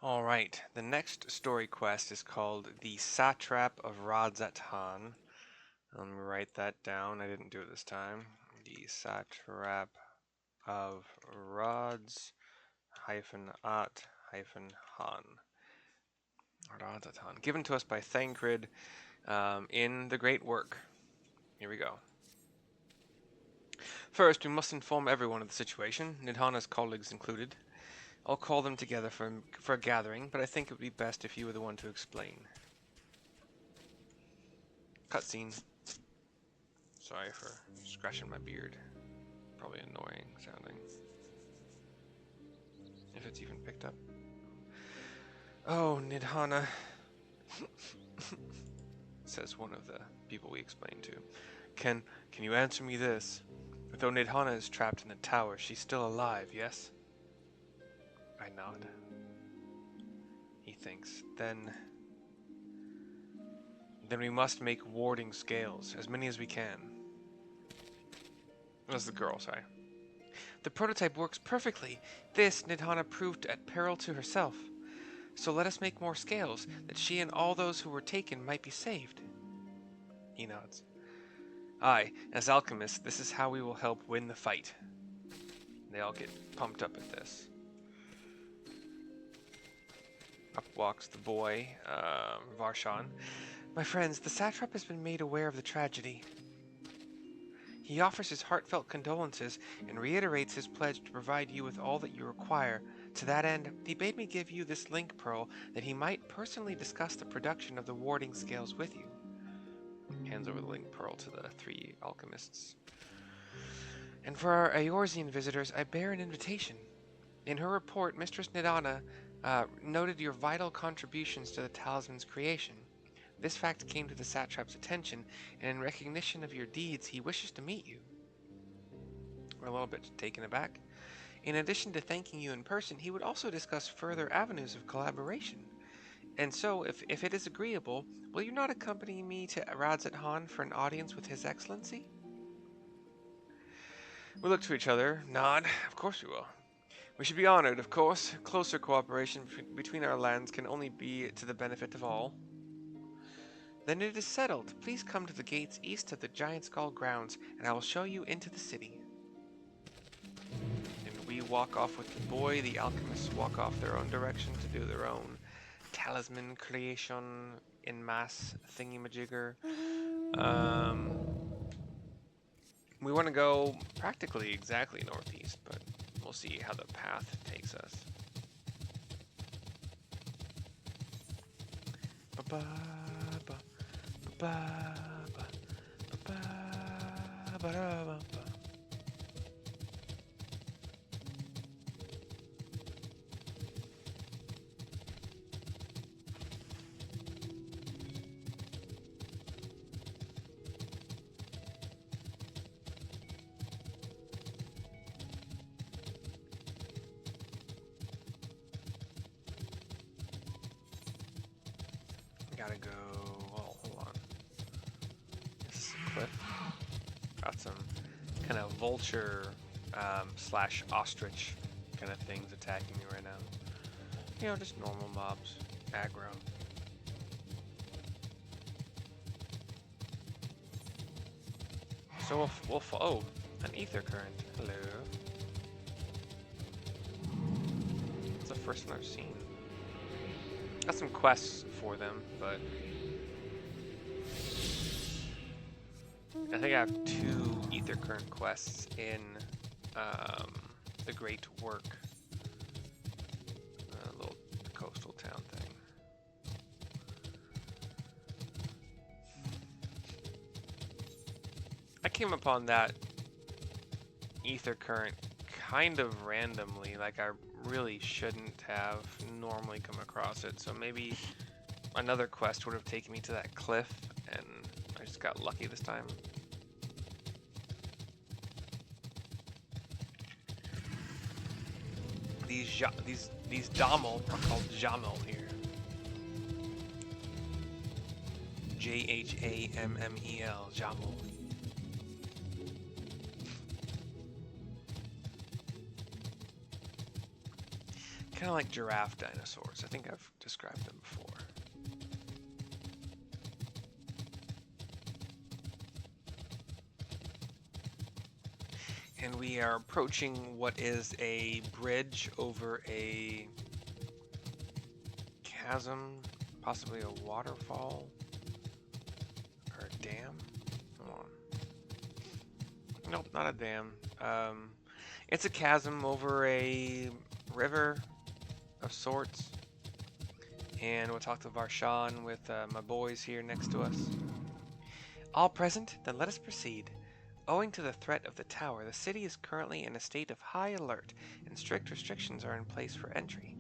Alright, the next story quest is called the Satrap of Radz-at-Han. Let me write that down. I didn't do it this time. The Satrap of Radz-at-Han. Radz-at-Han. Given to us by Thancred in the Great Work. Here we go. First, we must inform everyone of the situation, Nidhana's colleagues included. I'll call them together for a gathering, but I think it would be best if you were the one to explain. Cutscene. Sorry for scratching my beard. Probably annoying sounding. If it's even picked up. Oh, Nidhana, says one of the people we explained to. Can you answer me this? Though Nidhana is trapped in the tower, she's still alive, yes? I nod. He thinks. Then we must make warding scales, as many as we can. That's the girl, sorry. The prototype works perfectly. This Nidhana proved at peril to herself. So let us make more scales, that she and all those who were taken might be saved. He nods. Aye, as alchemists, this is how we will help win the fight. They all get pumped up at this. Up walks the boy, Varshahn. My friends, the satrap has been made aware of the tragedy. He offers his heartfelt condolences and reiterates his pledge to provide you with all that you require. To that end, he bade me give you this link pearl that he might personally discuss the production of the warding scales with you. Hands over the link pearl to the three alchemists. And for our Eorzean visitors, I bear an invitation. In her report, Mistress Nidhana noted your vital contributions to the talisman's creation. This fact came to the satrap's attention, and in recognition of your deeds, he wishes to meet you. We're a little bit taken aback. In addition to thanking you in person, he would also discuss further avenues of collaboration. And so, if it is agreeable, will you not accompany me to Radz-at-Han for an audience with His Excellency? We look to each other, nod. Of course we will. We should be honored, of course. Closer cooperation between our lands can only be to the benefit of all. Then it is settled. Please come to the gates east of the Giant Skull grounds, and I will show you into the city. And we walk off with the boy. The alchemists walk off their own direction to do their own talisman creation in mass thingy-majigger. We want to go practically exactly northeast, but we'll see how the path takes us. Gotta go. Oh, hold on. This is a cliff. Got some kind of vulture slash ostrich kind of things attacking me right now. You know, just normal mobs. Aggro. So we'll follow an ether current. Hello. It's the first one I've seen. Got some quests for them, but I think I have 2 ether current quests in the Great Work, little coastal town thing. I came upon that ether current kind of randomly, like I really shouldn't have normally come across it, so maybe another quest would have taken me to that cliff, and I just got lucky this time. These Jamel are called Jamel here. J-H-A-M-M-E-L, Jamel. kind of like giraffe dinosaurs. I think I've described them before. And we are approaching what is a bridge over a chasm, possibly a waterfall, or a dam. Hold on. Nope, not a dam. It's a chasm over a river of sorts. And we'll talk to Varshahn with my boys here next to us. All present? Then let us proceed. Owing to the threat of the tower, the city is currently in a state of high alert, and strict restrictions are in place for entry.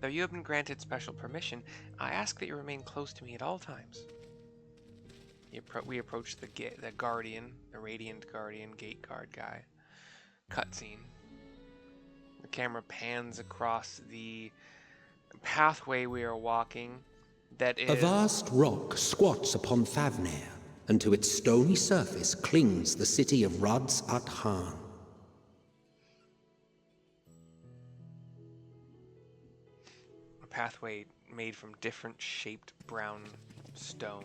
Though you have been granted special permission, I ask that you remain close to me at all times. We approach the guardian, the radiant guardian, gate guard guy. Cutscene. The camera pans across the pathway we are walking. That is a vast rock squats upon Thavnair, and to its stony surface clings the city of Radz-at-Han. A pathway made from different shaped brown stone.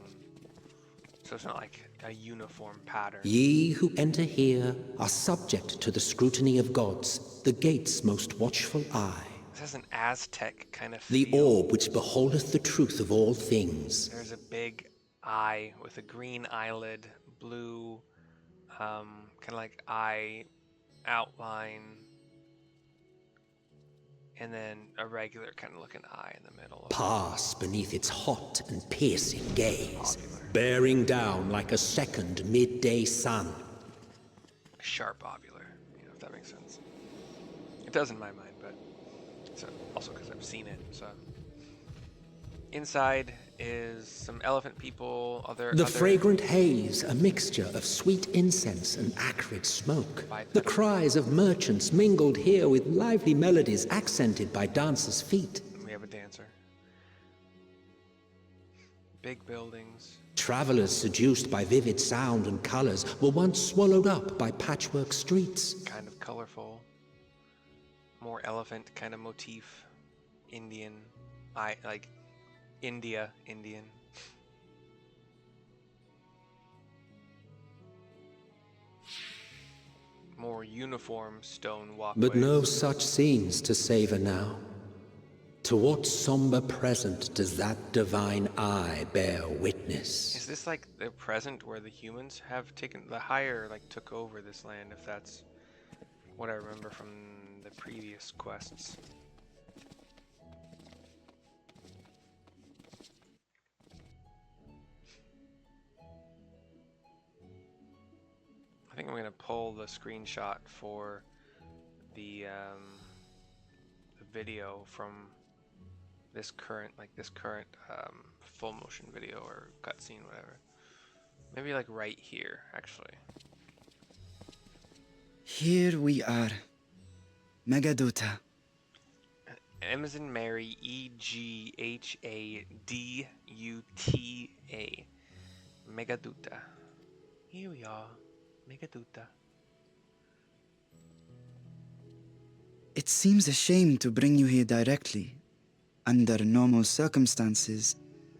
So it's not like a uniform pattern. Ye who enter here are subject to the scrutiny of gods, the gate's most watchful eye. This has an Aztec kind of the feel. orb which beholdeth the truth of all things. There's a big eye with a green eyelid, blue, kind of like eye outline, and then a regular kind of looking eye in the middle. Pass beneath its hot and piercing gaze, Ovular. bearing down like a second midday sun. Sharp ovular, if that makes sense. It does in my mind, but it's also because I've seen it. So inside is some elephant people, other fragrant haze, a mixture of sweet incense and acrid smoke. The cries of merchants mingled here with lively melodies accented by dancers' feet. We have a dancer. Big buildings. Travelers seduced by vivid sound and colors were once swallowed up by patchwork streets. Kind of colorful. More elephant kind of motif. Indian. Like Indian. More uniform stone walkways. But no such scenes to savor now. To what somber present does that divine eye bear witness? Is this like the present where the humans have taken the higher, like took over this land, if that's what I remember from the previous quests? I think I'm gonna pull the screenshot for the video from this current full motion video or cutscene, whatever. Maybe like right here, actually. Here we are. Megaduta. Amazon Mary Eghaduta. Megaduta. Here we are. Megaduta. It seems a shame to bring you here directly. Under normal circumstances,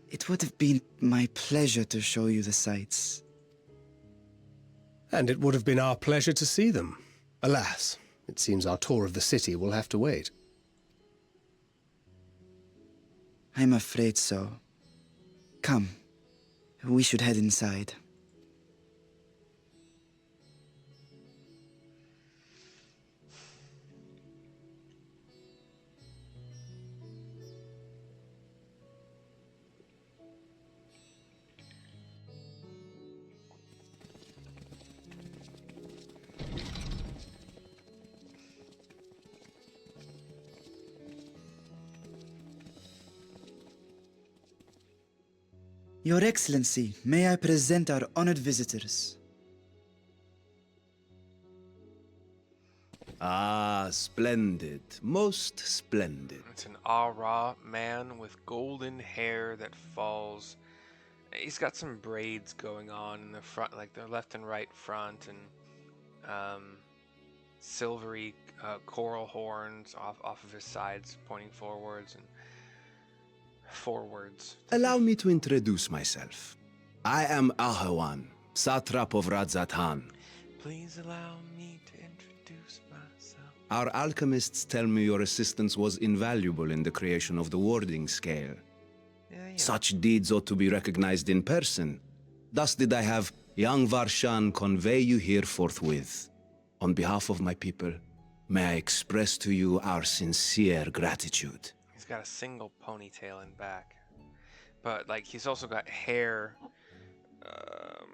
it would have been my pleasure to show you the sights. And it would have been our pleasure to see them. Alas, it seems our tour of the city will have to wait. I'm afraid so. Come, we should head inside. Your Excellency, may I present our honored visitors? Ah, splendid. Most splendid. It's an Ara man with golden hair that falls. He's got some braids going on in the front, like the left and right front, and silvery coral horns off of his sides, pointing forwards and forwards. Allow me to introduce myself. I am Ahawan, Satrap of Radz-at-Han. Please allow me to introduce myself. Our alchemists tell me your assistance was invaluable in the creation of the warding scale. Yeah. Such deeds ought to be recognized in person. Thus did I have young Varshahn convey you here forthwith. On behalf of my people, may I express to you our sincere gratitude. He's got a single ponytail in back, but like he's also got hair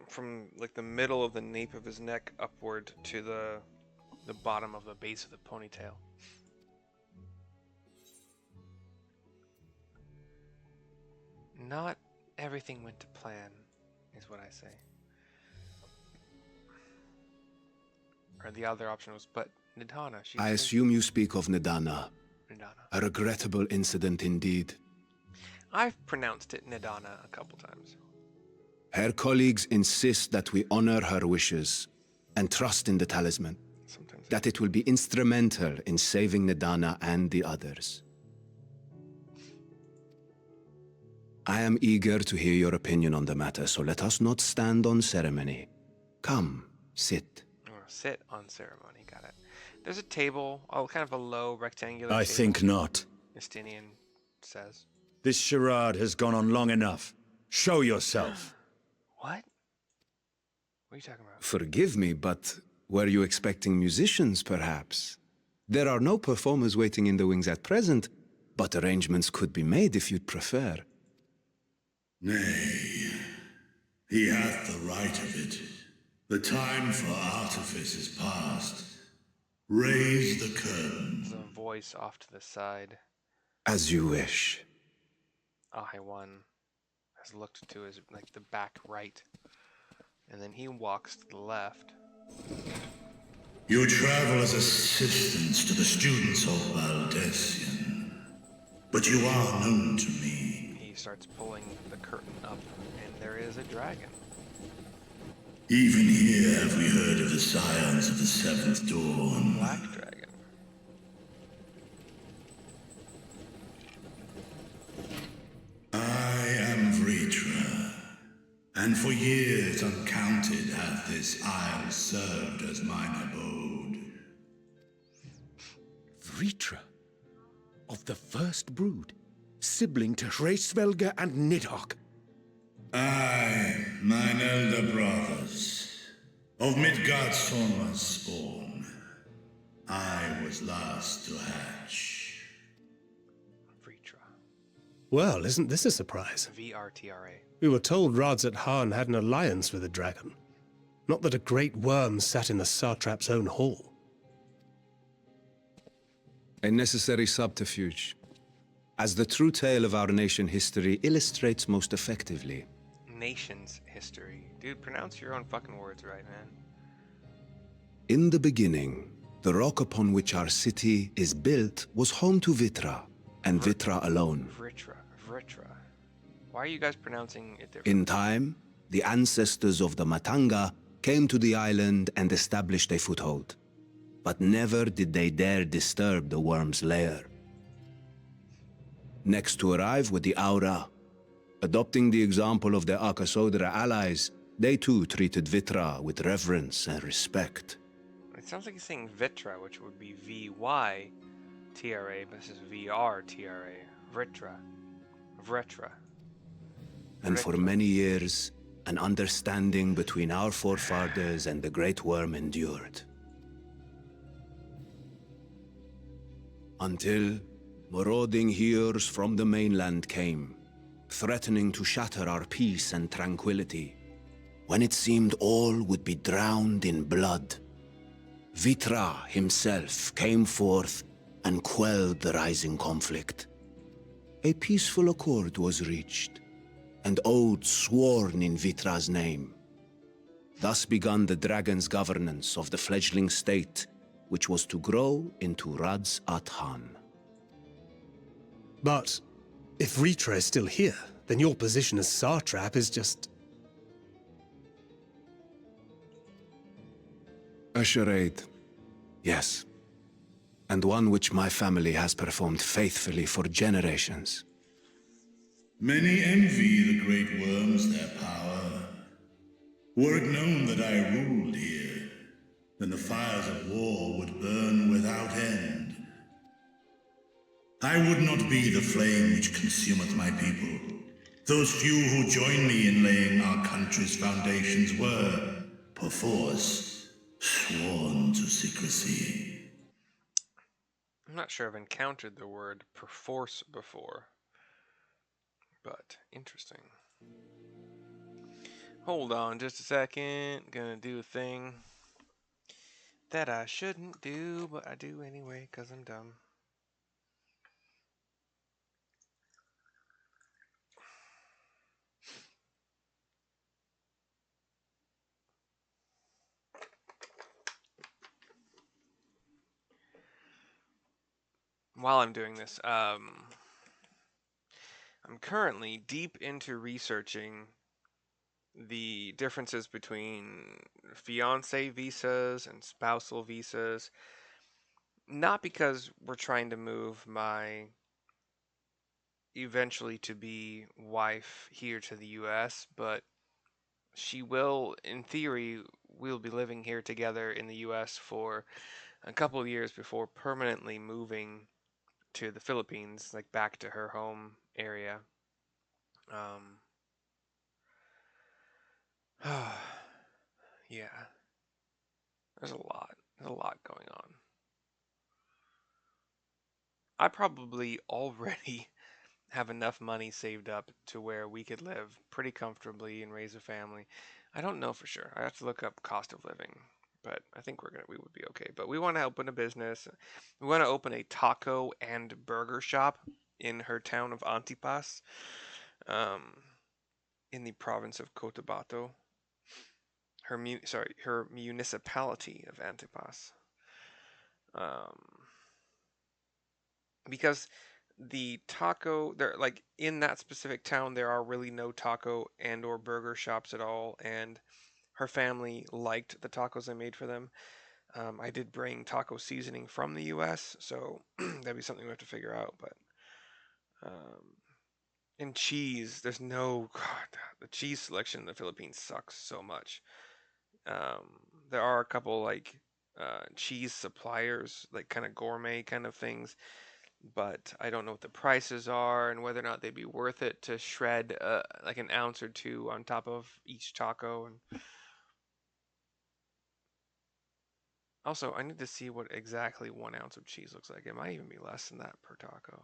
from like the middle of the nape of his neck upward to the bottom of the base of the ponytail. Not everything went to plan, is what I say. Or the other option was, but Nidhana, she's... I assume you speak of Nidhana. Nidhana. A regrettable incident indeed. I've pronounced it Nidhana a couple times. Her colleagues insist that we honor her wishes and trust in the talisman. Sometimes That it will be instrumental in saving Nidhana and the others. I am eager to hear your opinion on the matter, so let us not stand on ceremony. Come, sit. Sit on ceremony, got it. There's a table, kind of a low rectangular I table. think not. Justinian says. This charade has gone on long enough. Show yourself. What? What are you talking about? Forgive me, but were you expecting musicians, perhaps? There are no performers waiting in the wings at present, but arrangements could be made if you'd prefer. Nay, he hath the right of it. The time for artifice is past. Raise the curtain. There's a voice off to the side. As you wish. Ahaiwan has looked to his, like, the back right. And then he walks to the left. You travel as assistants to the students of Valdesian, but you are known to me. He starts pulling the curtain up, and there is a dragon. Even here have we heard of the scions of the Seventh Dawn. Black dragon. I am Vritra, and for years uncounted hath this isle served as mine abode. Vritra, of the first brood, sibling to Hraesvelga and Nidhogg. I, mine elder brothers, of Midgardsormr's spawn, I was last to hatch. Vritra. Well, isn't this a surprise? VRTRA. We were told Radz-at-Han had an alliance with a dragon. Not that a great worm sat in the Satrap's own hall. A necessary subterfuge, as the true tale of our nation history illustrates most effectively. Nation's history. Dude, pronounce your own fucking words right, man. In the beginning, the rock upon which our city is built was home to Vitra, and Vitra alone. Vritra. Why are you guys pronouncing it different? In time, the ancestors of the Matanga came to the island and established a foothold. But never did they dare disturb the worm's lair. Next to arrive were the Aura. Adopting the example of their Akasodra allies, they too treated Vitra with reverence and respect. It sounds like he's saying Vitra, which would be VY-TRA, but this is VRTRA. Vritra. And for many years, an understanding between our forefathers and the Great Worm endured. Until marauding heroes from the mainland came, threatening to shatter our peace and tranquility. When it seemed all would be drowned in blood, Vitra himself came forth and quelled the rising conflict. A peaceful accord was reached, and oaths sworn in Vitra's name. Thus began the dragon's governance of the fledgling state, which was to grow into Radz-at-Han. But if Vritra is still here, then your position as Satrap is just... A charade. Yes. And one which my family has performed faithfully for generations. Many envy the great worms their power. Were it known that I ruled here, then the fires of war would burn without end. I would not be the flame which consumeth my people. Those few who joined me in laying our country's foundations were, perforce, sworn to secrecy. I'm not sure I've encountered the word perforce before, but interesting. Hold on just a second. Gonna do a thing that I shouldn't do, but I do anyway because I'm dumb. While I'm doing this, I'm currently deep into researching the differences between fiancé visas and spousal visas. Not because we're trying to move my eventually to be wife here to the US, but she will, in theory, we'll be living here together in the US for a couple of years before permanently moving to the Philippines, like back to her home area. Yeah, there's a lot going on. I probably already have enough money saved up to where we could live pretty comfortably and raise a family. I don't know for sure. I have to look up cost of living, but I think we would be okay. But we want to open a business. We want to open a taco and burger shop in her town of Antipas, um, in the province of Cotabato. Her municipality of Antipas. Um, because the taco there, like in that specific town, there are really no taco and or burger shops at all, and her family liked the tacos I made for them. I did bring taco seasoning from the US, so that'd be something we have to figure out. But and cheese, there's no God, the cheese selection in the Philippines sucks so much. There are a couple like cheese suppliers, like kind of gourmet kind of things, but I don't know what the prices are and whether or not they'd be worth it to shred like an ounce or two on top of each taco. And also, I need to see what exactly 1 ounce of cheese looks like. It might even be less than that per taco.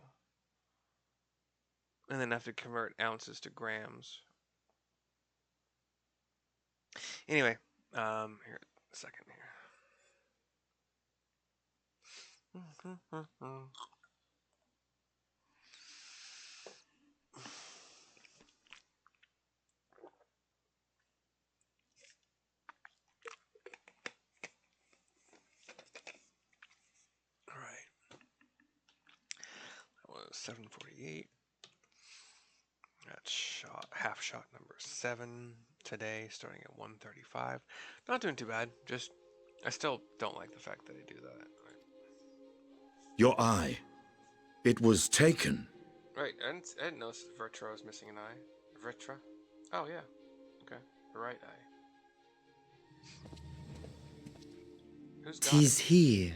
And then have to convert ounces to grams. Anyway, here, a second here. All right. That was 748. That's half shot number 7 today, starting at 135. Not doing too bad. Just, I still don't like the fact that I do that. Your eye. It was taken. Right, I didn't notice Vertra was missing an eye. Vertra? Oh, yeah. Okay. The right eye. Who's got Tis it? here,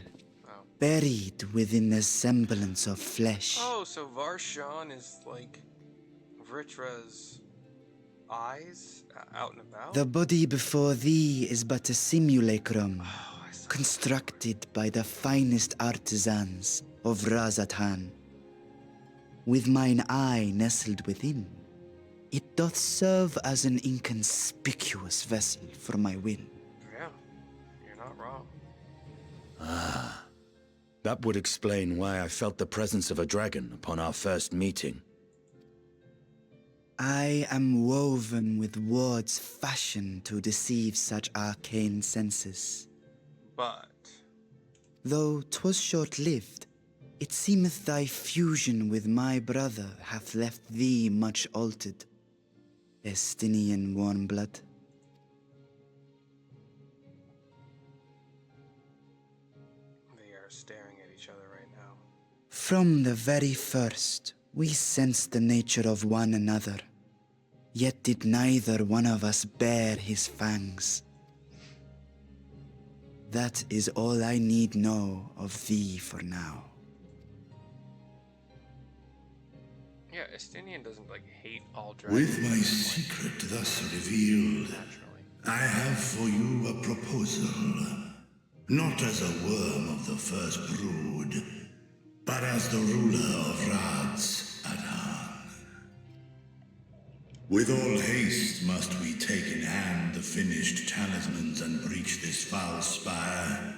Oh. buried within the semblance of flesh. Oh, so Varshahn is like Vertra's eyes out and about? The body before thee is but a simulacrum, saw constructed by the finest artisans of Radz-at-Han. With mine eye nestled within, it doth serve as an inconspicuous vessel for my will. Yeah, you're not wrong. That would explain why I felt the presence of a dragon upon our first meeting. I am woven with words fashioned to deceive such arcane senses. But Though 'twas short-lived, it seemeth thy fusion with my brother hath left thee much altered. Estinian warm blood. From the very first, we sensed the nature of one another, yet did neither one of us bear his fangs. That is all I need know of thee for now. Yeah, Estinian doesn't like hate all dragons. With my secret thus revealed, I have for you a proposal. Not as a worm of the first brood, but as the ruler of Radz-at-Han. With all haste must we take in hand the finished talismans and breach this foul spire.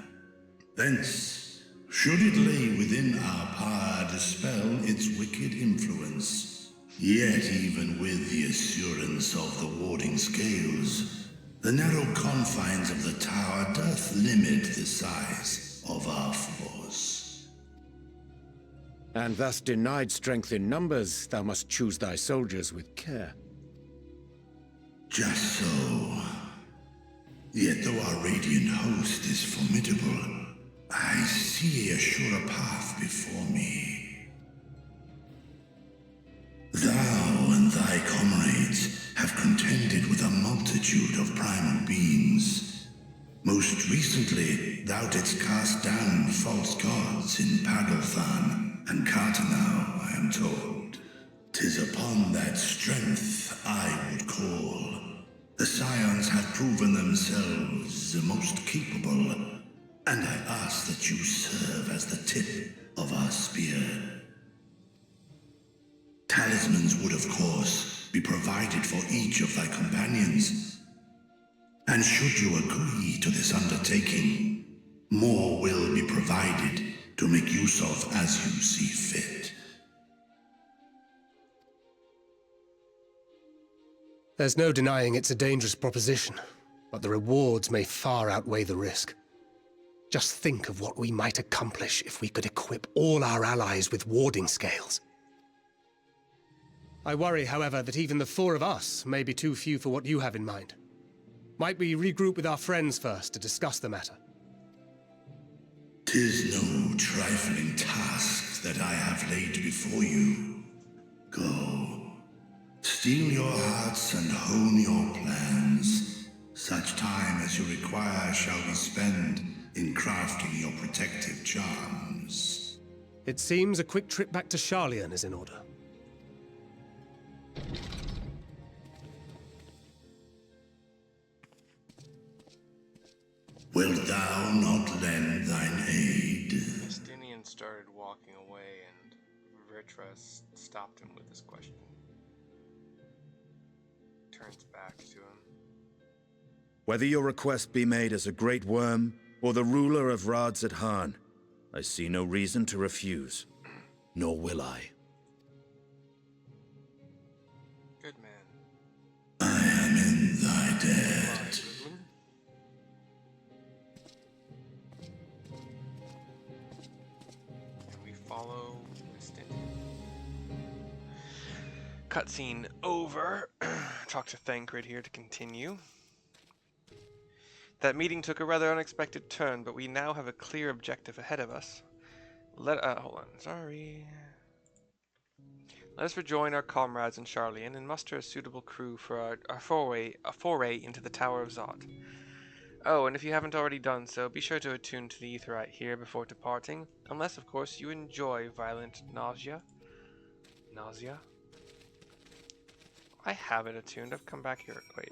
Thence, should it lay within our power, dispel its wicked influence. Yet even with the assurance of the warding scales, the narrow confines of the tower doth limit the size of our force. And thus denied strength in numbers, thou must choose thy soldiers with care. Just so. Yet though our radiant host is formidable, I see a surer path before me. Thou and thy comrades have contended with a multitude of primal beings. Most recently, thou didst cast down false gods in Pagalthan and Cartanau, I am told. 'Tis upon that strength I would call. The Scions have proven themselves the most capable, and I ask that you serve as the tip of our spear. Talismans would, of course, be provided for each of thy companions. And should you agree to this undertaking, more will be provided to make use of as you see fit. There's no denying it's a dangerous proposition, but the rewards may far outweigh the risk. Just think of what we might accomplish if we could equip all our allies with warding scales. I worry, however, that even the four of us may be too few for what you have in mind. Might we regroup with our friends first to discuss the matter? 'Tis no trifling task that I have laid before you. Go, steel your hearts and hone your plans. Such time as you require shall we spend in crafting your protective charms. It seems a quick trip back to Sharlayan is in order. Wilt thou not lend thine aid? Estinian started walking away, and Virtra stopped him with this question. Turns back to him. Whether your request be made as a great worm or the ruler of Radz-at-Han, I see no reason to refuse, nor will I. Good man. I am in thy debt. And we follow Estinian. Cutscene over. Talk to Thancred here to continue. That meeting took a rather unexpected turn, but we now have a clear objective ahead of us. Hold on, sorry. Let us rejoin our comrades in Sharlayan and muster a suitable crew for our foray into the Tower of Zot. Oh, and if you haven't already done so, be sure to attune to the Aetheryte here before departing, unless, of course, you enjoy violent nausea. I have it attuned. I've come back here. Wait.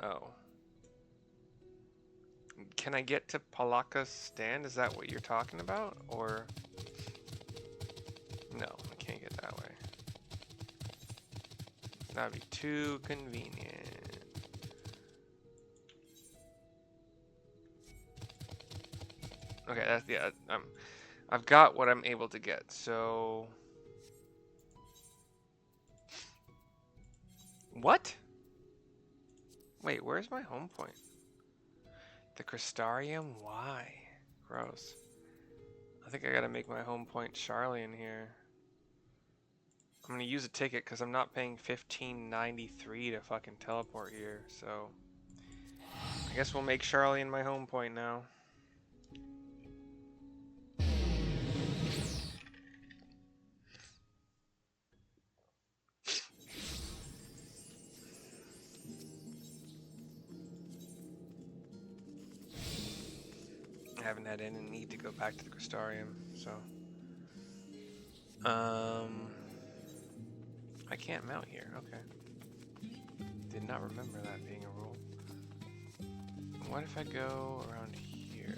Oh. Can I get to Palaka's stand? Is that what you're talking about? Or... No, I can't get that way. That'd be too convenient. Okay, that's... Yeah, I've got what I'm able to get, so... What? Wait, where's my home point? The Crystarium? Why? Gross. I think I gotta make my home point Sharlayan here. I'm gonna use a ticket because I'm not paying $15.93 to fucking teleport here, so... I guess we'll make Sharlayan my home point now. haven't had any need to go back to the Crystarium, so... I can't mount here, okay. Did not remember that being a rule. What if I go around here?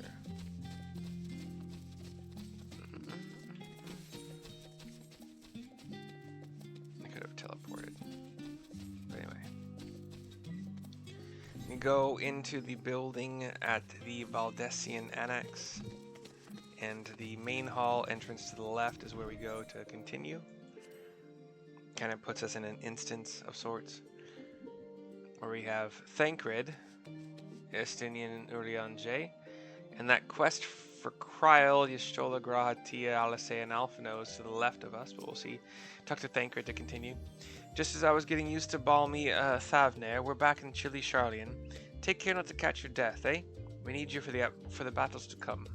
I could have teleported. But anyway. We go into the building at the Valdesian Annex. And the main hall entrance to the left is where we go to continue. Kind of puts us in an instance of sorts. Where we have Thancred, Estinian Urianje, and that quest for Kryl, Y'shtola, Graha, Tia, Alisei, and Alphanos to the left of us, but we'll see. Talk to Thancred to continue. Just as I was getting used to balmy Thavnair, we're back in chilly Sharlayan. Take care not to catch your death, eh? We need you for the battles to come.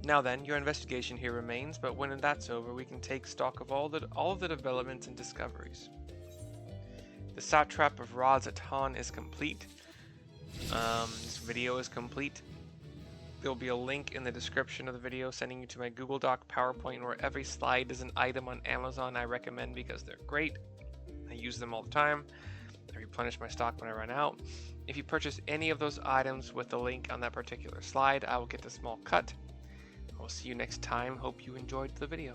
Now then, your investigation here remains, but when that's over, we can take stock of all of the developments and discoveries. The Satrap of Radz-at-Han is complete. This video is complete. There'll be a link in the description of the video sending you to my Google Doc, PowerPoint, where every slide is an item on Amazon I recommend because they're great. I use them all the time. I replenish my stock when I run out. If you purchase any of those items with the link on that particular slide, I will get a small cut. I will see you next time. Hope you enjoyed the video.